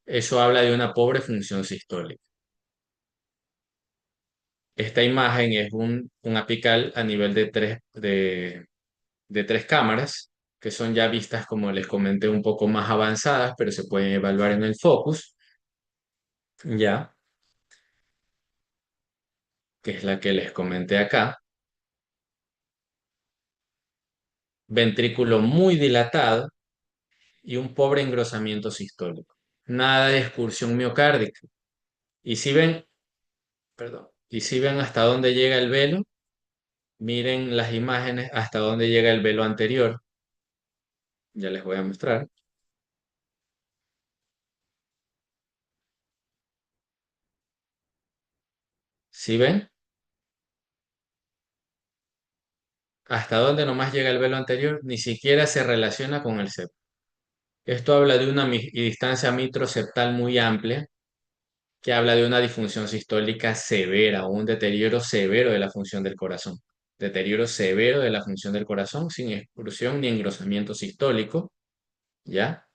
Eso habla de una pobre función sistólica. Esta imagen es un apical a nivel de tres cámaras, que son ya vistas, como les comenté, un poco más avanzadas, pero se pueden evaluar en el focus, ya, que es la que les comenté acá. Ventrículo muy dilatado y un pobre engrosamiento sistólico. Nada de excursión miocárdica. Y si ven, perdón, y si ven hasta dónde llega el velo, miren las imágenes hasta dónde llega el velo anterior. Ya les voy a mostrar. Si ven, hasta dónde nomás llega el velo anterior, ni siquiera se relaciona con el septo. Esto habla de una distancia mitroseptal muy amplia, que habla de una disfunción sistólica severa o un deterioro severo de la función del corazón. Deterioro severo de la función del corazón sin excursión ni engrosamiento sistólico, ¿ya?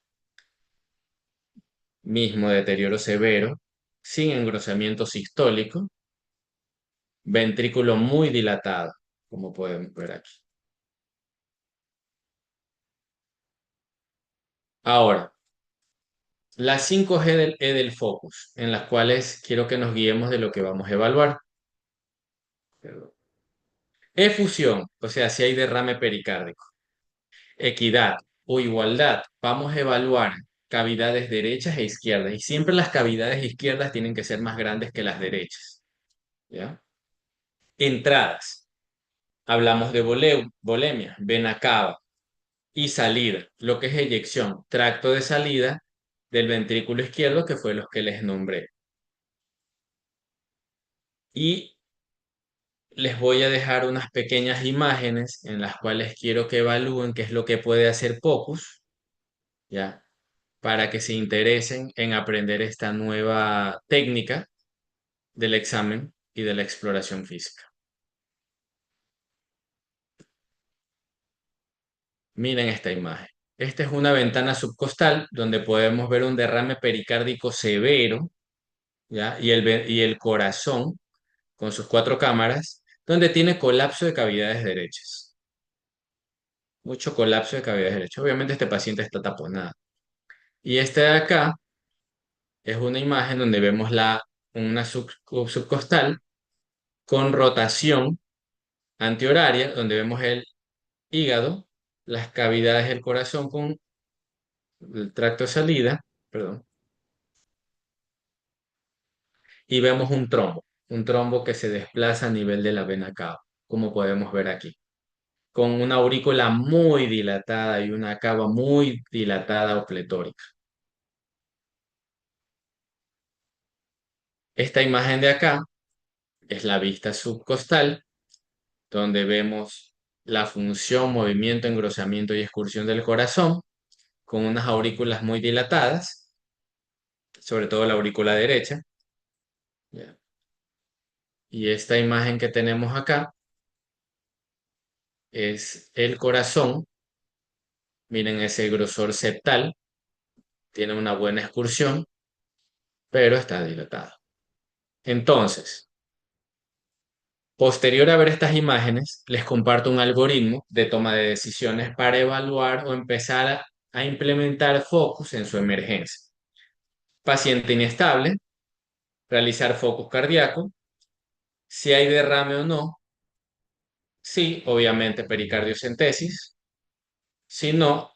Mismo deterioro severo sin engrosamiento sistólico, ventrículo muy dilatado, como pueden ver aquí. Ahora, las 5 G del focus, en las cuales quiero que nos guiemos de lo que vamos a evaluar. Perdón. Efusión, o sea, si hay derrame pericárdico. Equidad o igualdad, vamos a evaluar cavidades derechas e izquierdas. Y siempre las cavidades izquierdas tienen que ser más grandes que las derechas. ¿Ya? Entradas, hablamos de volemia, vena cava. Y salida, lo que es eyección, tracto de salida del ventrículo izquierdo, que fue los que les nombré. Y les voy a dejar unas pequeñas imágenes en las cuales quiero que evalúen qué es lo que puede hacer POCUS, ¿ya? Para que se interesen en aprender esta nueva técnica del examen y de la exploración física. Miren esta imagen. Esta es una ventana subcostal donde podemos ver un derrame pericárdico severo, ¿ya? Y el corazón con sus cuatro cámaras, donde tiene colapso de cavidades derechas. Mucho colapso de cavidades derechas. Obviamente este paciente está taponado. Y este de acá es una imagen donde vemos una subcostal con rotación antihoraria, donde vemos el hígado, las cavidades del corazón con el tracto de salida, perdón, y vemos un trombo que se desplaza a nivel de la vena cava, como podemos ver aquí, con una aurícula muy dilatada y una cava muy dilatada o pletórica. Esta imagen de acá es la vista subcostal, donde vemos la función, movimiento, engrosamiento y excursión del corazón, con unas aurículas muy dilatadas, sobre todo la aurícula derecha. ¿Ya? Y esta imagen que tenemos acá es el corazón. Miren ese grosor septal, tiene una buena excursión, pero está dilatado. Entonces, posterior a ver estas imágenes, les comparto un algoritmo de toma de decisiones para evaluar o empezar a implementar focus en su emergencia. Paciente inestable, realizar focus cardíaco, si hay derrame o no, sí, obviamente pericardiocentesis, si no,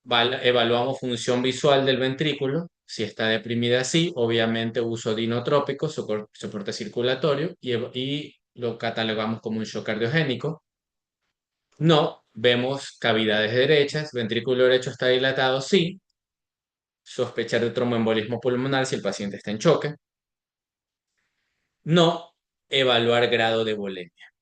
evaluamos función visual del ventrículo. Si está deprimida, sí, obviamente uso de inotrópico, soporte circulatorio, y lo catalogamos como un shock cardiogénico. No, vemos cavidades derechas, ventrículo derecho está dilatado, sí. Sospechar de tromboembolismo pulmonar si el paciente está en choque. No, evaluar grado de volemia.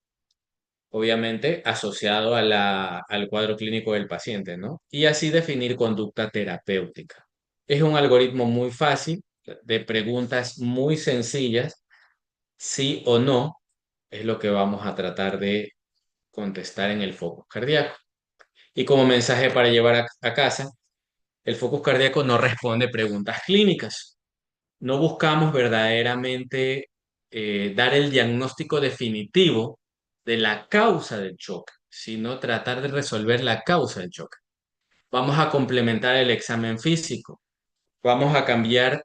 Obviamente asociado al cuadro clínico del paciente, ¿no? Y así definir conducta terapéutica. Es un algoritmo muy fácil, de preguntas muy sencillas, sí o no, es lo que vamos a tratar de contestar en el focus cardíaco. Y como mensaje para llevar a casa, el focus cardíaco no responde preguntas clínicas. No buscamos verdaderamente dar el diagnóstico definitivo de la causa del choque, sino tratar de resolver la causa del choque. Vamos a complementar el examen físico. Vamos a cambiar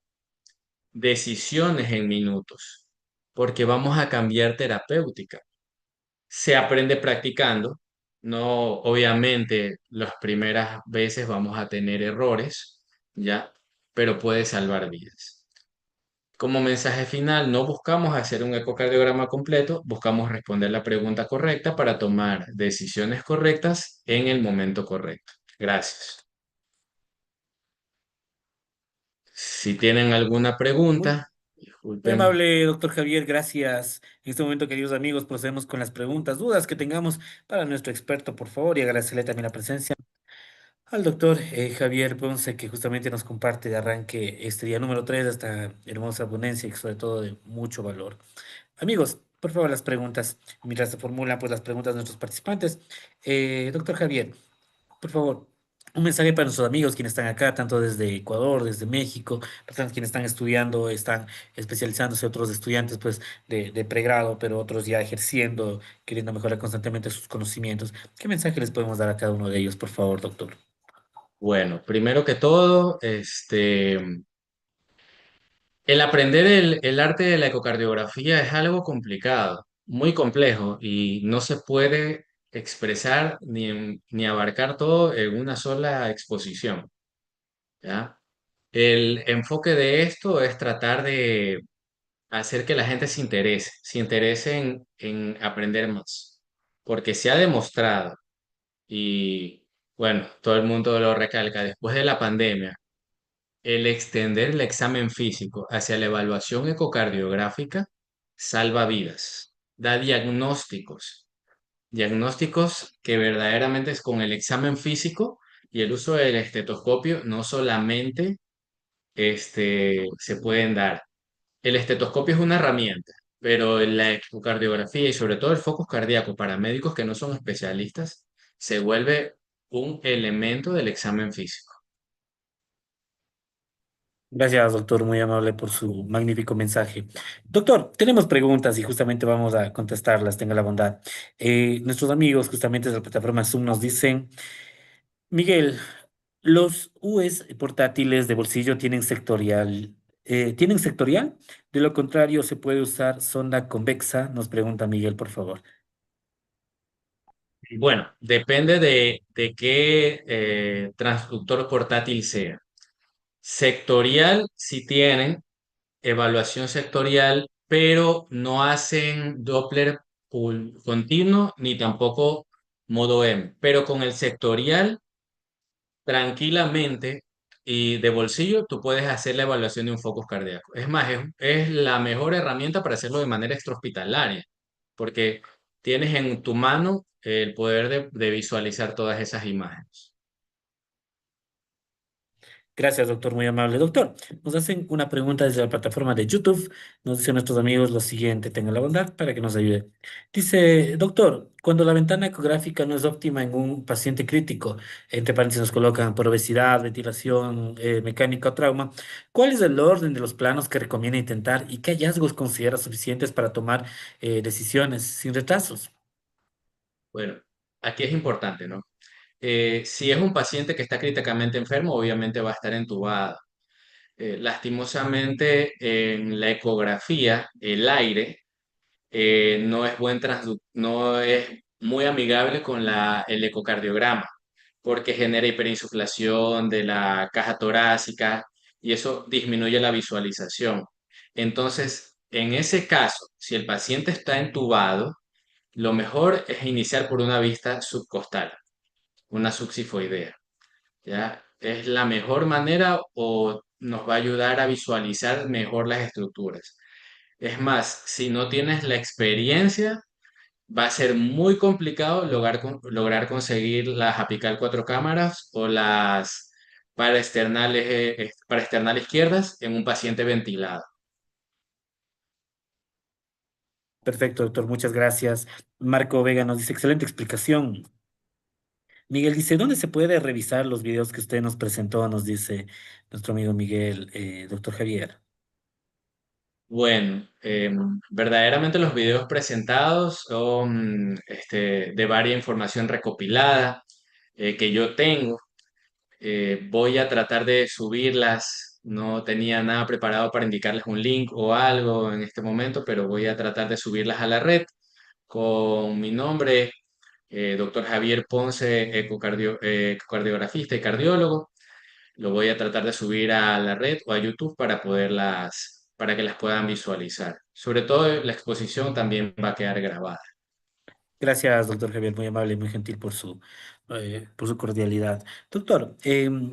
decisiones en minutos, porque vamos a cambiar terapéutica. Se aprende practicando. No, obviamente, las primeras veces vamos a tener errores, ¿ya? Pero puede salvar vidas. Como mensaje final, no buscamos hacer un ecocardiograma completo, buscamos responder la pregunta correcta para tomar decisiones correctas en el momento correcto. Gracias. Si tienen alguna Muy, pregunta, muy disculpen. amable, doctor Javier, gracias. En este momento, queridos amigos, procedemos con las preguntas, dudas que tengamos para nuestro experto, por favor, y agradecerle también la presencia al doctor Javier Ponce, que justamente nos comparte de arranque este día número 3 de esta hermosa ponencia y sobre todo de mucho valor. Amigos, por favor, las preguntas, mientras se formulan pues las preguntas de nuestros participantes. Doctor Javier, por favor, un mensaje para nuestros amigos quienes están acá, tanto desde Ecuador, desde México, personas quienes están estudiando, están especializándose, otros estudiantes pues de pregrado, pero otros ya ejerciendo, queriendo mejorar constantemente sus conocimientos. ¿Qué mensaje les podemos dar a cada uno de ellos, por favor, doctor? Bueno, primero que todo, el aprender el arte de la ecocardiografía es algo complicado. muy complejo y no se puede expresar ni abarcar todo en una sola exposición, ¿ya? El enfoque de esto es tratar de hacer que la gente se interese en aprender más, porque se ha demostrado y bueno, todo el mundo lo recalca, después de la pandemia, el extender el examen físico hacia la evaluación ecocardiográfica salva vidas, da diagnósticos que verdaderamente es con el examen físico y el uso del estetoscopio no solamente se pueden dar. El estetoscopio es una herramienta, pero la ecocardiografía y sobre todo el focus cardíaco para médicos que no son especialistas se vuelve un elemento del examen físico. Gracias, doctor, muy amable por su magnífico mensaje. Doctor, tenemos preguntas y justamente vamos a contestarlas, tenga la bondad. Nuestros amigos justamente de la plataforma Zoom nos dicen, Miguel, los US portátiles de bolsillo ¿tienen sectorial? De lo contrario, ¿se puede usar sonda convexa? Nos pregunta Miguel, por favor. Bueno, depende de qué transductor portátil sea. Sectorial, si tienen evaluación sectorial, pero no hacen Doppler continuo ni tampoco modo M. Pero con el sectorial, tranquilamente y de bolsillo, tú puedes hacer la evaluación de un focus cardíaco. Es más, es la mejor herramienta para hacerlo de manera extrahospitalaria, porque tienes en tu mano el poder de visualizar todas esas imágenes. Gracias, doctor, muy amable. Doctor, nos hacen una pregunta desde la plataforma de YouTube. Nos dicen nuestros amigos lo siguiente, tengan la bondad para que nos ayude. Dice, doctor, cuando la ventana ecográfica no es óptima en un paciente crítico, entre paréntesis nos colocan por obesidad, ventilación mecánica o trauma, ¿cuál es el orden de los planos que recomienda intentar y qué hallazgos considera suficientes para tomar decisiones sin retrasos? Bueno, aquí es importante, ¿no? Si es un paciente que está críticamente enfermo, obviamente va a estar entubado. Lastimosamente, en la ecografía, el aire no es muy amigable con el ecocardiograma, porque genera hiperinsuflación de la caja torácica y eso disminuye la visualización. Entonces, en ese caso, si el paciente está entubado, lo mejor es iniciar por una vista subcostal, una subsifoidea. ¿Ya? Es la mejor manera o nos va a ayudar a visualizar mejor las estructuras. Es más, si no tienes la experiencia, va a ser muy complicado lograr conseguir las apical cuatro cámaras o las paraesternal izquierdas en un paciente ventilado. Perfecto, doctor, muchas gracias. Marco Vega nos dice, excelente explicación. Miguel dice, ¿dónde se puede revisar los videos que usted nos presentó? Nos dice nuestro amigo Miguel, doctor Javier. Bueno, verdaderamente los videos presentados son de varia información recopilada que yo tengo. Voy a tratar de subirlas. No tenía nada preparado para indicarles un link o algo en este momento, pero voy a tratar de subirlas a la red con mi nombre, doctor Javier Ponce, ecocardiografista y cardiólogo. Lo voy a tratar de subir a la red o a YouTube para que las puedan visualizar. Sobre todo la exposición también va a quedar grabada. Gracias, doctor Javier, muy amable y muy gentil por su cordialidad. Doctor,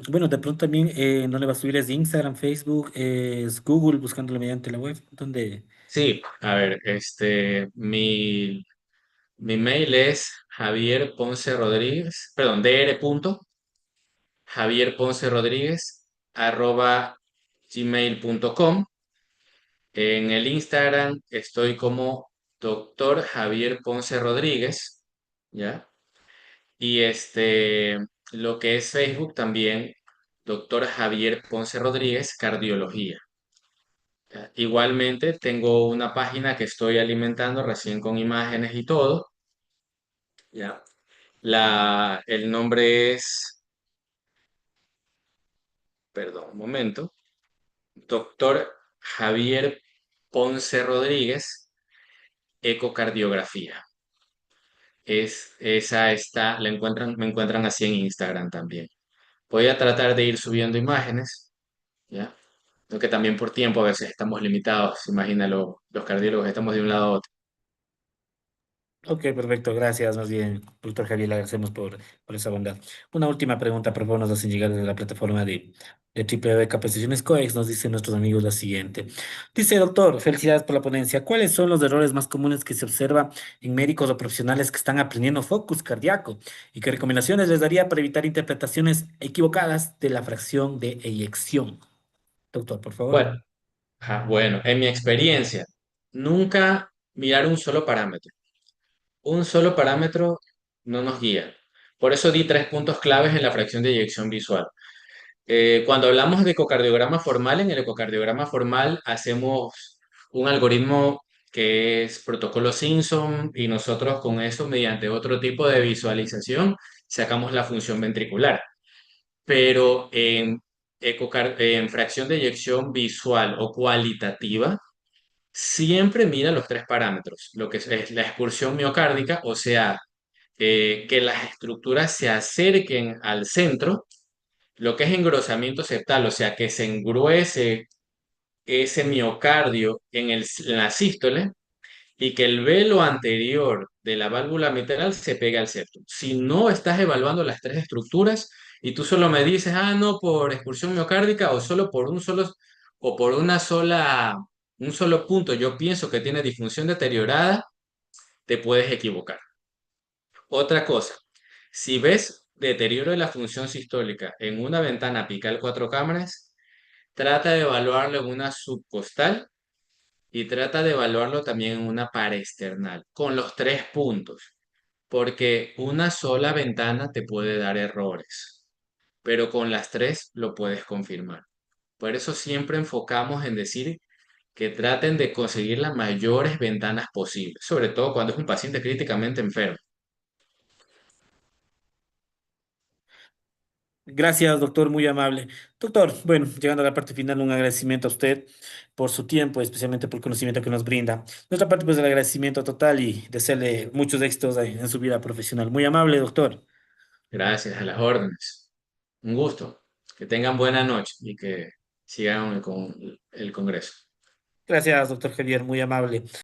bueno, de pronto también, ¿no le va a subir? ¿Es Instagram, Facebook, es Google, buscándolo mediante la web? ¿Dónde? Sí, a ver, mi mail es Javier Ponce Rodríguez, perdón, Javier Ponce Rodríguez @gmail.com. En el Instagram estoy como doctor Javier Ponce Rodríguez, ¿ya? Y lo que es Facebook también, doctor Javier Ponce Rodríguez, cardiología. ¿Ya? Igualmente tengo una página que estoy alimentando recién con imágenes y todo, ¿ya? El nombre es, perdón, un momento, doctor Javier Ponce Rodríguez. ecocardiografía. Esa está, me encuentran así en Instagram también. Voy a tratar de ir subiendo imágenes, ¿ya? Lo que también por tiempo a veces estamos limitados. Imagínalo, los cardiólogos estamos de un lado a otro. Ok, perfecto, gracias. Más bien, doctor Javier, le agradecemos por esa bondad. Una última pregunta, por favor, nos hacen llegar desde la plataforma de Triple Capacitaciones COEX. Nos dicen nuestros amigos la siguiente. Dice, doctor, felicidades por la ponencia. ¿Cuáles son los errores más comunes que se observa en médicos o profesionales que están aprendiendo focus cardíaco? ¿Y qué recomendaciones les daría para evitar interpretaciones equivocadas de la fracción de eyección? Doctor, por favor. Bueno, bueno, en mi experiencia, nunca mirar un solo parámetro. Un solo parámetro no nos guía. Por eso di 3 puntos claves en la fracción de eyección visual. Cuando hablamos de ecocardiograma formal, en el ecocardiograma formal hacemos un algoritmo que es protocolo Simpson y nosotros con eso, mediante otro tipo de visualización, sacamos la función ventricular. Pero en fracción de eyección visual o cualitativa, siempre mira los 3 parámetros, lo que es la excursión miocárdica, o sea, que las estructuras se acerquen al centro, lo que es engrosamiento septal, o sea, que se engruese ese miocardio en la sístole y que el velo anterior de la válvula mitral se pegue al septum. Si no estás evaluando las 3 estructuras y tú solo me dices, ah, no, por excursión miocárdica o solo por o por un solo punto, yo pienso que tiene disfunción deteriorada, te puedes equivocar. Otra cosa, si ves deterioro de la función sistólica en una ventana apical 4 cámaras, trata de evaluarlo en una subcostal y trata de evaluarlo también en una paraesternal, con los 3 puntos, porque una sola ventana te puede dar errores, pero con las 3 lo puedes confirmar. Por eso siempre enfocamos en decir que traten de conseguir las mayores ventanas posibles, sobre todo cuando es un paciente críticamente enfermo. Gracias, doctor, muy amable. Doctor, bueno, llegando a la parte final, un agradecimiento a usted por su tiempo, especialmente por el conocimiento que nos brinda. Nuestra parte, pues, el agradecimiento total y desearle muchos éxitos en su vida profesional. Muy amable, doctor. Gracias a las órdenes. Un gusto. Que tengan buena noche y que sigan con el Congreso. Gracias, doctor Javier, muy amable.